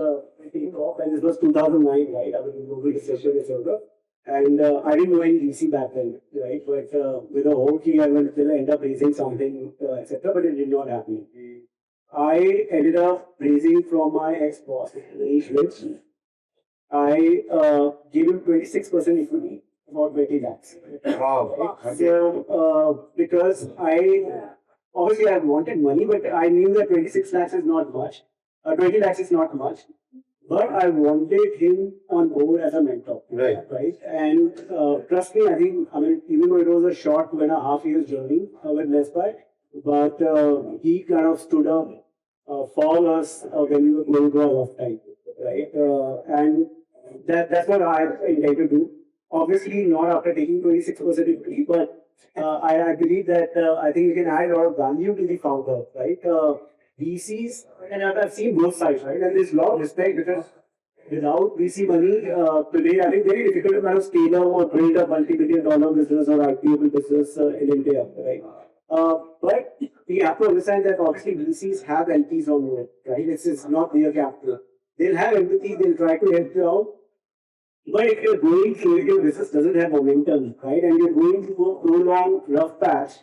take off, and this was 2009, right? I mean, global recession, etc. And I didn't know any VC back then, right? But with the hope I will end up raising something, etc. But it did not happen. I ended up raising from my ex-boss, Hitesh Dhingra. I gave him 26% equity, about 20 lakhs. Wow. So, because obviously I wanted money, but I knew that 26 lakhs is not much. 20 lakhs is not much. But I wanted him on board as a mentor. Right. Right. And trust me, I mean, even though it was a short 2.5 years journey with Nesby, but he kind of stood up for us when we were going through a rough time. Right. And that's what I intend to do. Obviously, not after taking 26% equity, but I believe that I think you can add a lot of value to the founder, right? VCs, and I've seen both sides, right? And there's a lot of respect because without VC money, today I think very difficult to kind of scale up or build a multi-billion-dollar business or IPO business in India, right? But we have to understand that obviously VCs have LPs on board, right? This is not their capital. They'll have empathy, they'll try to help you out. But if you're going through it, your business doesn't have momentum, right? And you're going through a prolonged rough patch,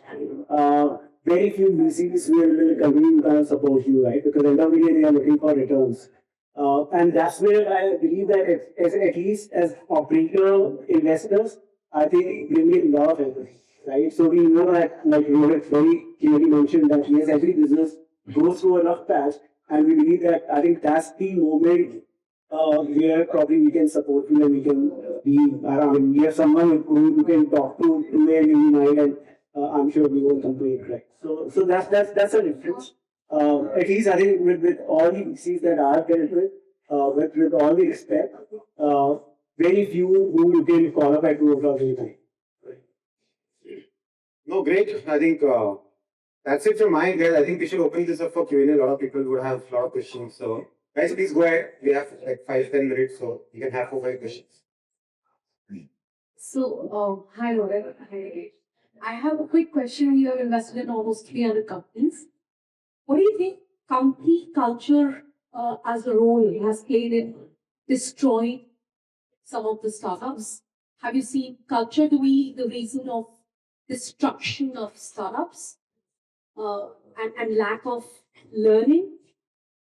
very few VCs will continue to support you, right? Because end of the day, they are looking for returns. And that's where I believe that at least as operator investors, I think we need a lot of empathy, right? So we know that, like Rohit very clearly mentioned, that yes, every business goes through a rough patch, and we believe that I think that's the moment where probably we can support you and we can be around. We have someone who you can talk to where you need, and I'm sure we won't complain, right? So that's a difference. At least I think with all the VCs that I've dealt with all the respect, very few who you can call up at 2 o'clock any time. No, great. I think that's it from my end, guys. I think we should open this up for Q&A. A lot of people would have a lot of questions. So, guys, please go ahead. We have like 5-10 minutes, so you can have 4-5 questions. So, hi Rohit. Hi Hitesh. I have a quick question. You have invested in almost 300 companies. What do you think company culture as a role has played in destroying some of the startups? Have you seen culture to be the reason of destruction of startups and lack of learning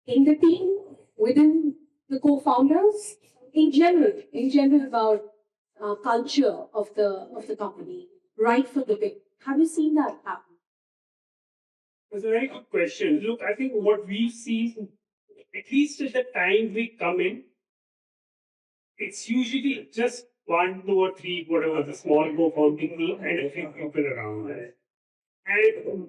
in the team, within the co-founders, in general about culture of the company, right from the beginning? Have you seen that happen? That's a very good question. Look, I think what we've seen, at least at the time we come in, it's usually just 1, 2, or 3, whatever, the small co-founding team and a few people around. And,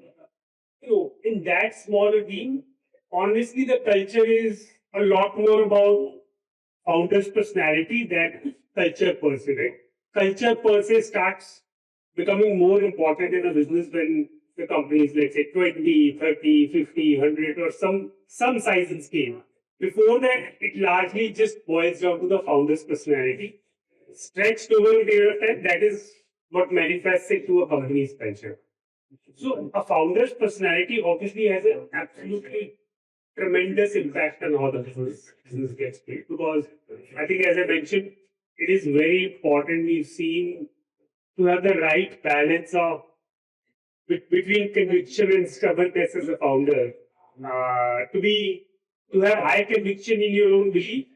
in that smaller team, honestly, the culture is a lot more about founder's personality than culture per se, right? Culture per se starts becoming more important in a business when the company is, let's say, 20, 30, 50, 100, or some size and scale. Before that, it largely just boils down to the founder's personality. Stretched over a period of time, that is what manifests into a company's culture. So, a founder's personality obviously has an absolutely tremendous impact on how the business gets played. Because I think, as I mentioned, it is very important we've seen to have the right balance of between conviction and stubbornness as a founder. To have high conviction in your own belief,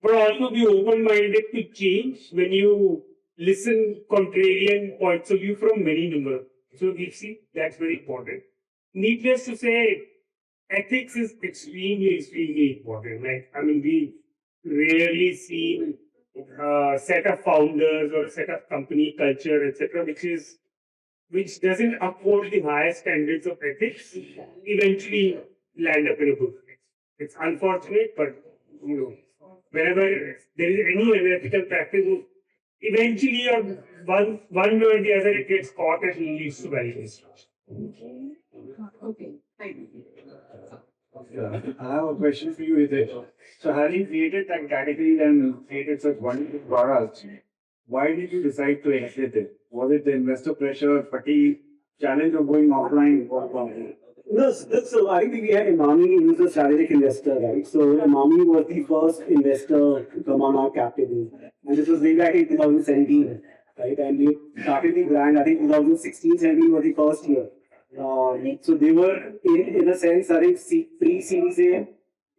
but also be open-minded to change when you listen contrarian points of view from many number. So we see that's very important. Needless to say, ethics is extremely important. Like, I mean, we rarely see set of founders or set of company culture, etc., which doesn't uphold the highest standards of ethics, eventually land up in a good place. It's unfortunate, but whenever there is any unethical practice, eventually or one way or the other it gets caught and leads to value destruction. Okay, thank you. Yeah, I have a question for you, Hitesh. So, having created that category and created such wonderful products, why did you decide to exit it? Was it the investor pressure, fatigue, challenge of going offline? What was it? No, so I think we had Imami, who was a strategic investor, right? So Imami was the first investor to come on our capital. And this was way back in 2017, right? And we started the brand, I think 2016, 17 was the first year. So they were, in a sense, I think pre-Series A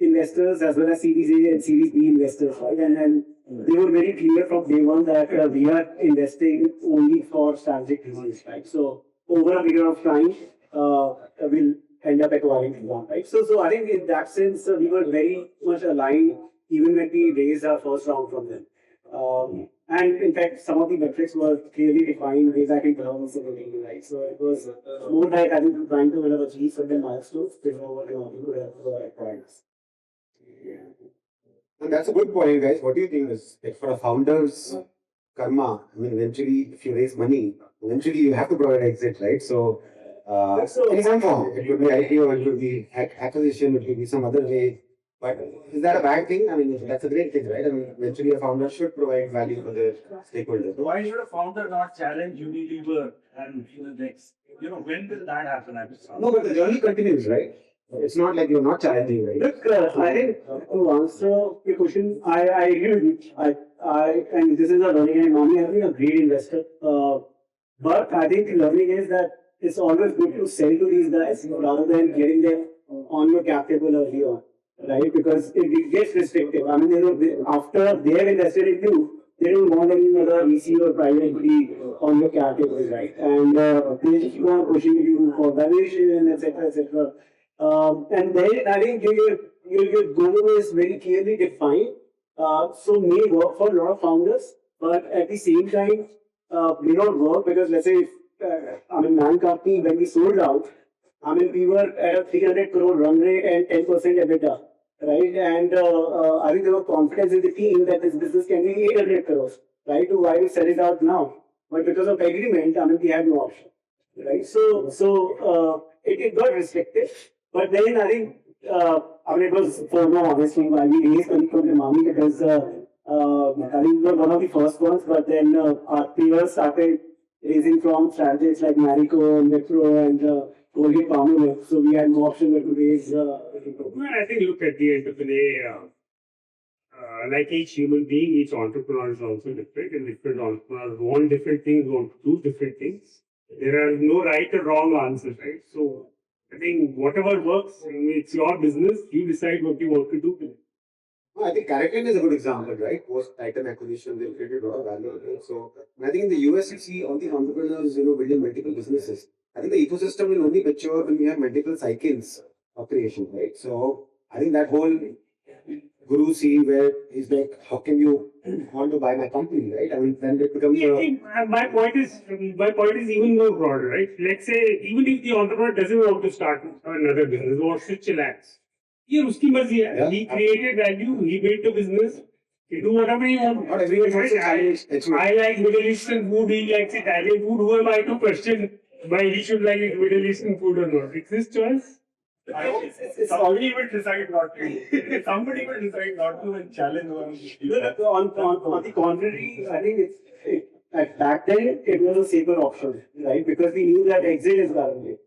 investors as well as Series A and Series B investors, right? And then they were very clear from day one that we are investing only for strategic reasons, right? So over a period of time, we'll end up acquiring one, right? So I think in that sense, we were very much aligned even when we raised our first round from them. And in fact, some of the metrics were clearly defined way back in 2017, right? So it was more like I think trying to kind of achieve certain milestones before we could have acquired us. And that's a good point, guys. What do you think is like for a founder's karma? I mean, eventually, if you raise money, eventually you have to provide an exit, right? So, in some form, it could be IPO, it could be acquisition, it could be some other way. But is that a bad thing? I mean, that's a great thing, right? I mean, eventually a founder should provide value for their stakeholders. Why should a founder not challenge Unilever and be the next? When will that happen? No, but the journey continues, right? It's not like you're not challenging, right? Look, I think to answer your question, I agree with you. And this is a learning, and Mami has been a great investor. But I think the learning is that it's always good to sell to these guys rather than getting them on your cap table early on, right? Because it gets restrictive. I mean, after they have invested in you, they don't want any other VC or private equity on your cap table, right? And they just keep on pushing you for valuation, etc., etc. And then I think your goal is very clearly defined. So may work for a lot of founders, but at the same time may not work because let's say if Man Company when we sold out, I mean we were at a 300 crore run rate and 10% EBITDA, right? And I think there was confidence in the team that this business can be 800 crores, right? To why we sell it out now, but because of agreement, I mean we had no option, right? So it got restricted. But then I think, it was for no honestly why we raised money from Imami because I think we were one of the first ones, but then our peers started raising from strategies like Marico and Wipro and Rohit Bansal. So we had no option but to raise. Well, I think look at the end of the day, like each human being, each entrepreneur is also different, and different entrepreneurs want different things, want to do different things. There are no right or wrong answers, right? So I think whatever works, it's your business. You decide what you want to do with it. I think CaratLane is a good example, right? Post Titan acquisition, they created a lot of value. Right? So, I think in the US, you see all these entrepreneurs, building multiple businesses. I think the ecosystem will only mature when we have multiple cycles of creation, right? So, I think that whole guru scene where he's like, how can you want to buy my company, right? I mean, then it becomes. My point is even more broader, right? Let's say even if the entrepreneur doesn't want to start another business, wants to chillax. ये उसकी मर्जी है. He created value. He built a business. He do whatever he wants. Not everyone wants to challenge. I like Middle Eastern food. He likes Italian food. Who am I to question why he should like Middle Eastern food or not? It's his choice. Somebody will decide not to. Somebody will decide not to and challenge one. On the contrary, I think back then it was a safer option, right? Because we knew that exit is guaranteed,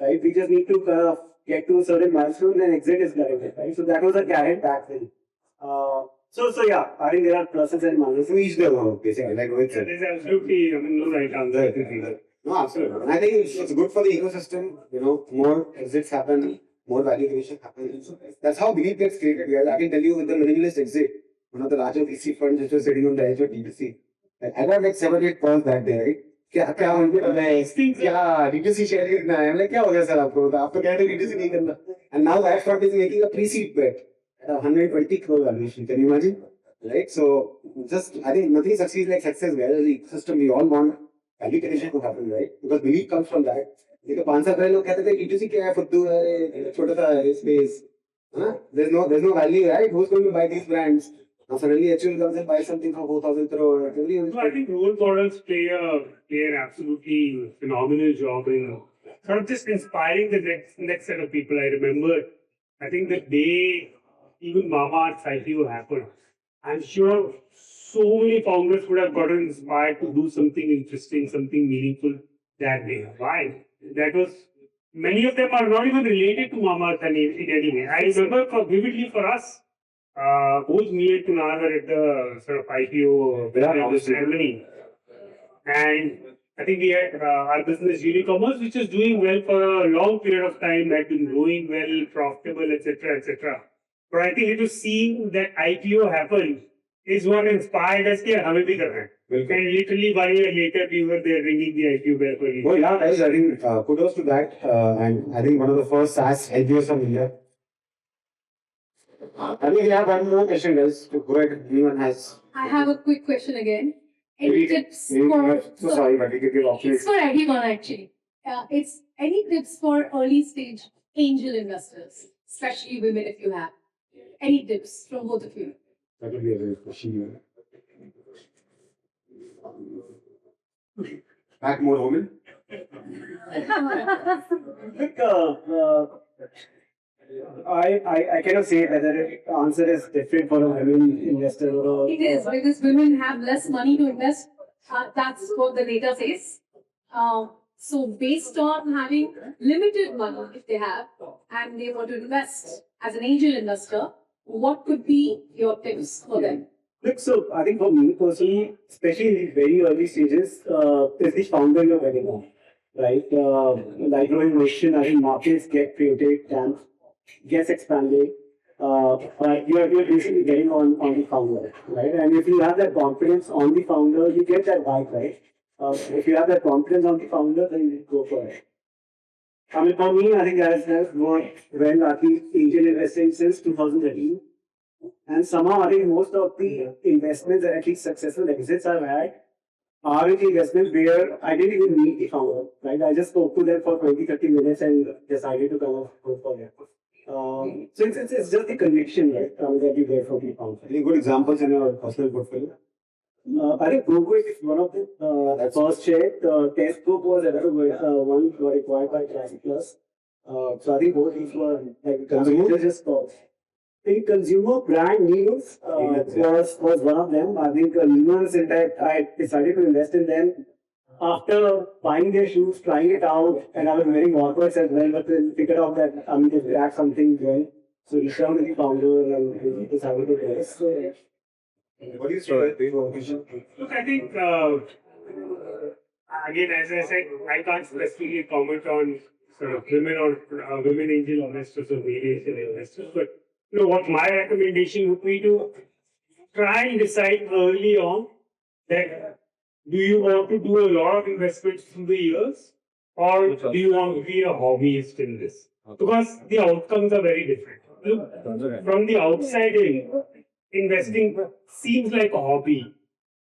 right? We just need to get to a certain milestone and exit is guaranteed, right? So that was a carrot back then. So yeah, I think there are pluses and minuses. We each their own, basically, like Rohit said. There's absolutely no right answer. No, absolutely. And I think it's good for the ecosystem. More exits happen, more value creation happens. That's how belief gets created. Guys. I can tell you with the minimalist exit, one of the larger VC funds which was sitting on the edge of D2C. I got like 7-8 calls that day, right? क्या उनके क्या D2C share करना है? I'm like क्या हो गया sir आपको? आप तो कहते हैं D2C नहीं करना. And now that fund is making a pre-seed bet at 120 crore valuation. Can you imagine? right? So just I think nothing succeeds like success where the ecosystem we all want value creation to happen, right? Because belief comes from that. देखो 5 साल पहले लोग कहते थे D2C क्या है फुद्दू है छोटा सा स्पेस हाँ there's no value, right? Who's going to buy these brands? Now suddenly HUL comes and buys something for 4,000 crore. So I think role models play an absolutely phenomenal job in sort of just inspiring the next set of people. I remember, I think the day even Mama's IPO happened, I'm sure so many founders would have gotten inspired to do something interesting, something meaningful that day. Why? That was many of them are not even related to Mama's in any way. I remember vividly for us. Both me and Kunal were at the sort of IPO ceremony, and I think we had our business Unicommerce, which is doing well for a long period of time, had been growing well, profitable, etc., etc. But I think it was seeing that IPO happen is what inspired us that हमें भी करना है. And literally 1 year later, we were there ringing the IPO bell for you. Oh yeah, guys, I think kudos to that, and I think one of the first SaaS LBOs from India. I think we have one more question, guys. To go ahead, anyone has. I have a quick question again. Any Maybe- tips maybe for? not- so sorry, but we could give It's options. for everyone actually. It's any tips for early stage angel investors, especially women if you have. Any tips from both of you? That would be a very question. Back more women. Look, I cannot say whether the answer is different for a women investor or a. It is because women have less money to invest. That's what the data says. So based on having limited money, if they have, and they want to invest as an angel investor, what could be your tips for them? Look, so I think for me personally, especially in the very early stages, is the founder you're betting on, right? Like Rohit mentioned, I think markets get created, camps gets expanded. But you're basically getting on the founder, right? And if you have that confidence on the founder, you get that vibe, right? If you have that confidence on the founder, then you go for it. I mean, for me, I think that's worked well at least angel investing since 2013. And somehow, I think most of the investments, at least successful exits I've had, are in the investments where I didn't even meet the founder, right? I just spoke to them for 20-30 minutes and decided to kind of go for it. So it's just the conviction, right, that you get from the founder. Any good examples in your personal portfolio? I think Gurugram is one of the first check. Test Group was another one got acquired by Classic Plus. So I think both these were like Consumer? just thoughts. I think consumer brand News was one of them. I think News, in fact, I decided to invest in them after buying their shoes, trying it out, and I was wearing Walker's as well, but then figured out that I mean, they had something well. So reached out to the founder and decided to invest. So, What do you say? Look, I think, again, as I said, I can't specifically comment on sort of women or women angel investors or male angel investors, but you know what my recommendation would be to try and decide early on that do you want to do a lot of investments through the years or do you want to be a hobbyist in this? Because the outcomes are very different. Look, from the outside in, investing seems like a hobby,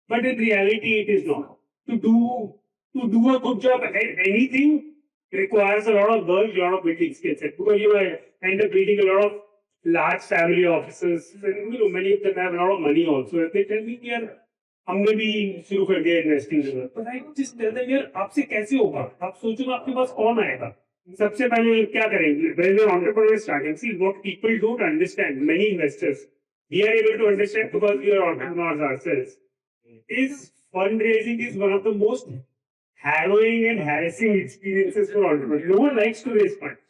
but in reality it is not. To do a good job at anything requires a lot of work, a lot of building skill set, because you end up building a lot of large family offices, and you know many of them have a lot of money also. If they tell me यार हमने भी शुरू कर दिया investing करना, but I just tell them यार आपसे कैसे होगा? आप सोचो आपके पास कौन आएगा? सबसे पहले क्या करेंगे? When you're entrepreneur starting, see what people don't understand. Many investors, we are able to understand because we are entrepreneurs ourselves. Is fundraising is one of the most harrowing and harassing experiences for entrepreneurs. No one likes to raise funds.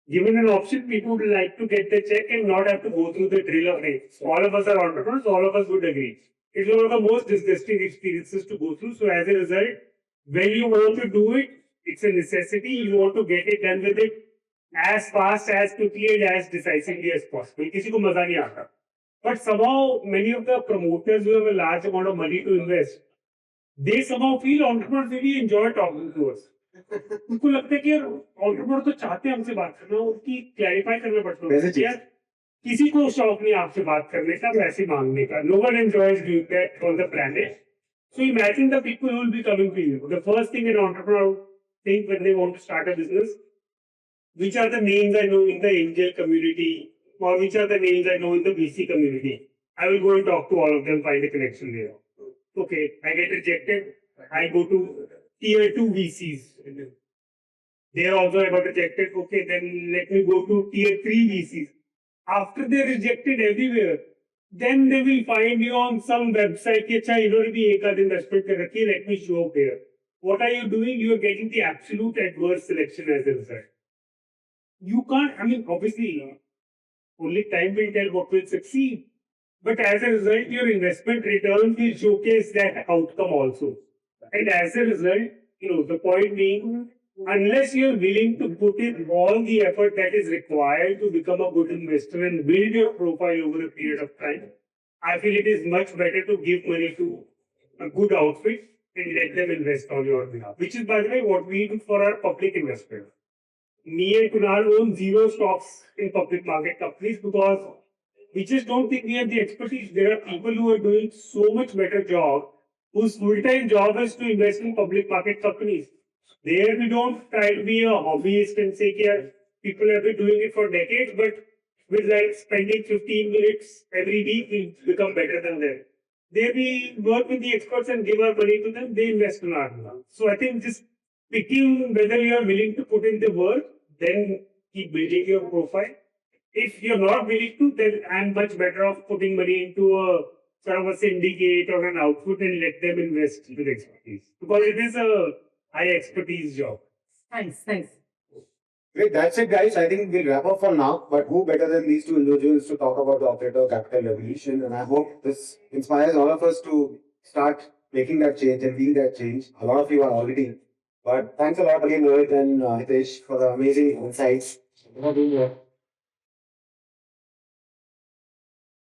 Given an option, people would like to get the check and not have to go through the drill of it. All of us are entrepreneurs, all of us would agree. It's one of the most disgusting experiences to go through. So as a result, when you want to do it, it's a necessity. You want to get it done with it as fast, as quickly, and as decisively as possible. किसी को मजा नहीं आता. But somehow, many of the promoters who have a large amount of money to invest, they somehow feel entrepreneurs really enjoy talking to us. उनको लगता है कि यार entrepreneur तो चाहते हैं हमसे बात करना, उनकी clarify करना पड़ता है यार किसी को शौक नहीं आपसे बात करने का, पैसे मांगने का. No one enjoys doing that on the planet. So imagine the people who will be coming to you. The first thing an entrepreneur think when they want to start a business, which are the names I know in the angel community, or which are the names I know in the VC community. I will go and talk to all of them, find a connection there. Okay, I get rejected. I go to tier 2 VCs. There also I got rejected. Okay, then let me go to tier 3 VCs. After they're rejected everywhere, then they will find you on some website. कि अच्छा इन्होंने भी एक आध investment कर रखी है, let me show up here. What are you doing? You are getting the absolute adverse selection as a result. You can't, I mean, obviously, only time will tell what will succeed. But as a result, your investment return will showcase that outcome also. And as a result, the point being, unless you're willing to put in all the effort that is required to become a good investor and build your profile over a period of time, I feel it is much better to give money to a good outfit and let them invest on your behalf. Which is, by the way, what we do for our public investors. Me and Kunal own 0 stocks in public market companies because we just don't think we have the expertise. There are people who are doing so much better job, whose full-time job is to invest in public market companies. There we don't try to be a hobbyist and say, yeah, people have been doing it for decades, but with like spending 15 minutes every week, we become better than them. There we work with the experts and give our money to them, they invest in our money. So I think just picking whether you are willing to put in the work, then keep building your profile. If you're not willing to, then I'm much better off putting money into a sort of a syndicate or an output and let them invest with expertise. Because it is a high expertise job. Thanks, thanks. Great, that's it, guys. I think we'll wrap up for now. But who better than these two individuals to talk about the operator capital revolution? And I hope this inspires all of us to start making that change and being that change. A lot of you are already. But thanks a lot again, Rohit and Hitesh, for the amazing insights.